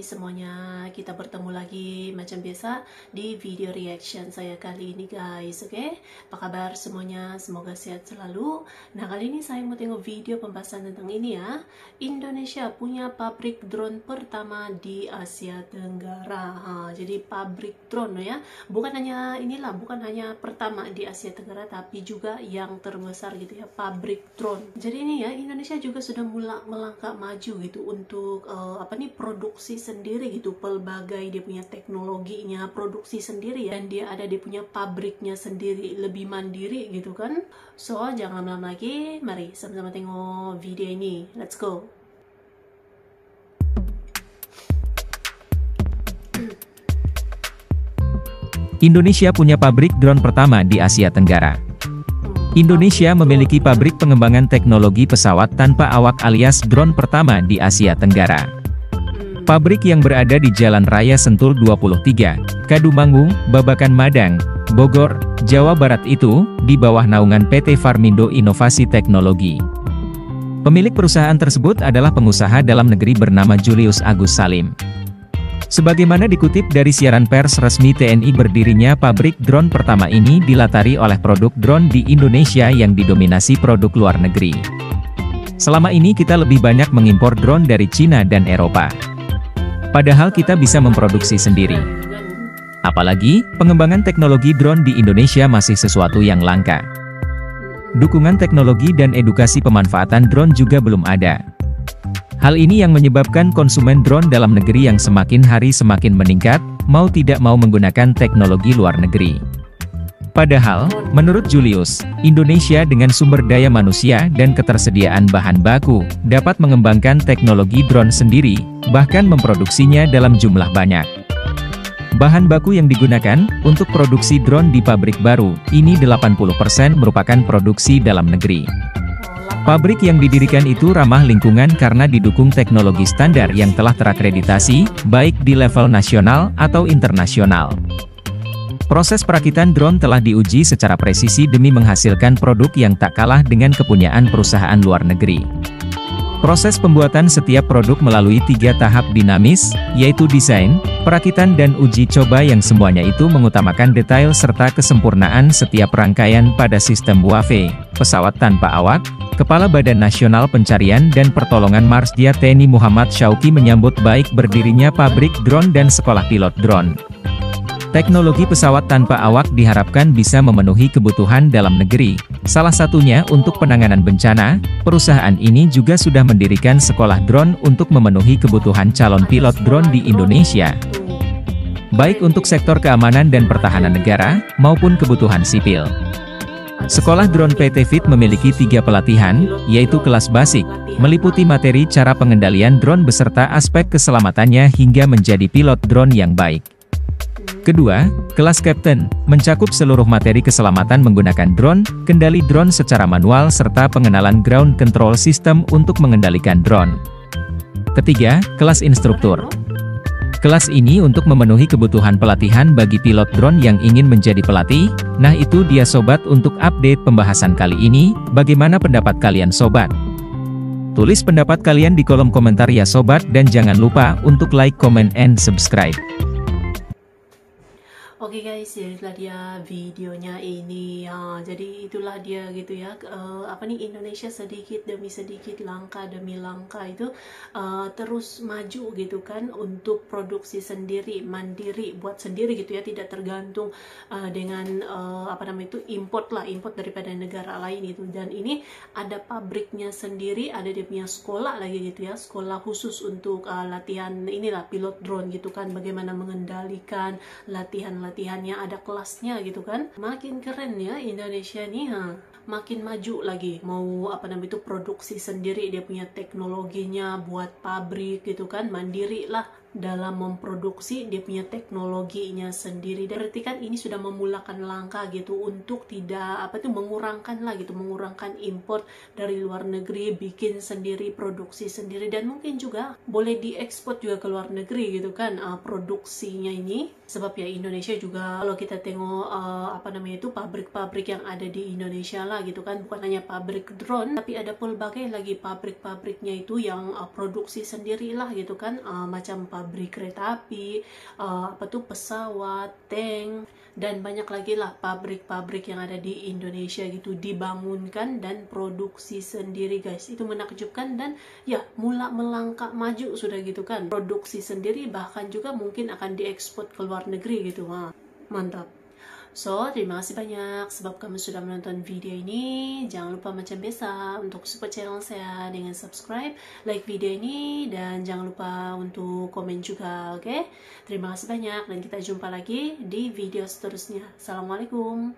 Hai semuanya, kita bertemu lagi macam biasa di video reaction saya kali ini guys. Oke, apa kabar semuanya? Semoga sehat selalu. Nah, kali ini saya mau tengok video pembahasan tentang ini ya. Indonesia punya pabrik drone pertama di Asia Tenggara. Jadi pabrik drone ya, bukan hanya pertama di Asia Tenggara, tapi juga yang terbesar gitu ya, pabrik drone. Jadi ini ya, Indonesia juga sudah melangkah maju gitu untuk produksi sendiri gitu, pelbagai dia punya teknologinya, produksi sendiri ya, dan dia ada dia punya pabriknya sendiri, lebih mandiri gitu kan. So jangan lama lagi, mari sama-sama tengok video ini, let's go. Indonesia punya pabrik drone pertama di Asia Tenggara. Indonesia memiliki pabrik pengembangan teknologi pesawat tanpa awak alias drone pertama di Asia Tenggara. Pabrik yang berada di Jalan Raya Sentul 23, Kadumangu, Babakan Madang, Bogor, Jawa Barat itu, di bawah naungan PT Farmindo Inovasi Teknologi. Pemilik perusahaan tersebut adalah pengusaha dalam negeri bernama Julius Agus Salim. Sebagaimana dikutip dari siaran pers resmi TNI, berdirinya pabrik drone pertama ini dilatari oleh produk drone di Indonesia yang didominasi produk luar negeri. Selama ini kita lebih banyak mengimpor drone dari Cina dan Eropa. Padahal kita bisa memproduksi sendiri. Apalagi, pengembangan teknologi drone di Indonesia masih sesuatu yang langka. Dukungan teknologi dan edukasi pemanfaatan drone juga belum ada. Hal ini yang menyebabkan konsumen drone dalam negeri yang semakin hari semakin meningkat, mau tidak mau menggunakan teknologi luar negeri. Padahal, menurut Julius, Indonesia dengan sumber daya manusia dan ketersediaan bahan baku, dapat mengembangkan teknologi drone sendiri, bahkan memproduksinya dalam jumlah banyak. Bahan baku yang digunakan untuk produksi drone di pabrik baru, ini 80% merupakan produksi dalam negeri. Pabrik yang didirikan itu ramah lingkungan karena didukung teknologi standar yang telah terakreditasi, baik di level nasional atau internasional. Proses perakitan drone telah diuji secara presisi demi menghasilkan produk yang tak kalah dengan kepunyaan perusahaan luar negeri. Proses pembuatan setiap produk melalui 3 tahap dinamis, yaitu desain, perakitan dan uji coba yang semuanya itu mengutamakan detail serta kesempurnaan setiap rangkaian pada sistem WAV, pesawat tanpa awak. Kepala Badan Nasional Pencarian dan Pertolongan Marsdia TNI Muhammad Syauqi menyambut baik berdirinya pabrik drone dan sekolah pilot drone. Teknologi pesawat tanpa awak diharapkan bisa memenuhi kebutuhan dalam negeri. Salah satunya untuk penanganan bencana, perusahaan ini juga sudah mendirikan sekolah drone untuk memenuhi kebutuhan calon pilot drone di Indonesia. Baik untuk sektor keamanan dan pertahanan negara, maupun kebutuhan sipil. Sekolah drone PT FIT memiliki 3 pelatihan, yaitu kelas basic, meliputi materi cara pengendalian drone beserta aspek keselamatannya hingga menjadi pilot drone yang baik. Kedua, kelas Captain, mencakup seluruh materi keselamatan menggunakan drone, kendali drone secara manual serta pengenalan ground control system untuk mengendalikan drone. Ketiga, kelas Instruktur. Kelas ini untuk memenuhi kebutuhan pelatihan bagi pilot drone yang ingin menjadi pelatih. Nah itu dia sobat untuk update pembahasan kali ini, bagaimana pendapat kalian sobat? Tulis pendapat kalian di kolom komentar ya sobat, dan jangan lupa untuk like, comment, and subscribe. Oke guys, itulah dia videonya ini ya. Jadi itulah dia gitu ya. Indonesia sedikit demi sedikit, langkah demi langkah itu terus maju gitu kan, untuk produksi sendiri, mandiri, buat sendiri gitu ya, tidak tergantung dengan import daripada negara lain itu. Dan ini ada pabriknya sendiri, ada dia punya sekolah lagi gitu ya, sekolah khusus untuk latihan inilah pilot drone gitu kan, bagaimana mengendalikan latihannya, ada kelasnya gitu kan. Makin keren ya Indonesia nih, makin maju lagi, mau produksi sendiri, dia punya teknologinya, buat pabrik gitu kan, mandiri lah dalam memproduksi, dia punya teknologinya sendiri. Berarti kan ini sudah memulakan langkah gitu untuk tidak mengurangkan import dari luar negeri, bikin sendiri, produksi sendiri, dan mungkin juga boleh diekspor juga ke luar negeri gitu kan, produksinya ini. Sebab ya Indonesia juga kalau kita tengok pabrik-pabrik yang ada di Indonesia lah gitu kan, bukan hanya pabrik drone, tapi ada pelbagai lagi pabrik-pabriknya itu yang produksi sendirilah gitu kan, macam pabrik kereta api, pesawat, tank, dan banyak lagi lah pabrik-pabrik yang ada di Indonesia gitu dibangunkan dan produksi sendiri guys. Itu menakjubkan dan ya mulai melangkah maju sudah gitu kan. Produksi sendiri bahkan juga mungkin akan diekspor ke luar negeri gitu. Wah, mantap. So, terima kasih banyak sebab kamu sudah menonton video ini. Jangan lupa macam biasa untuk support channel saya dengan subscribe, like video ini, dan jangan lupa untuk komen juga, oke? Terima kasih banyak dan kita jumpa lagi di video seterusnya. Assalamualaikum.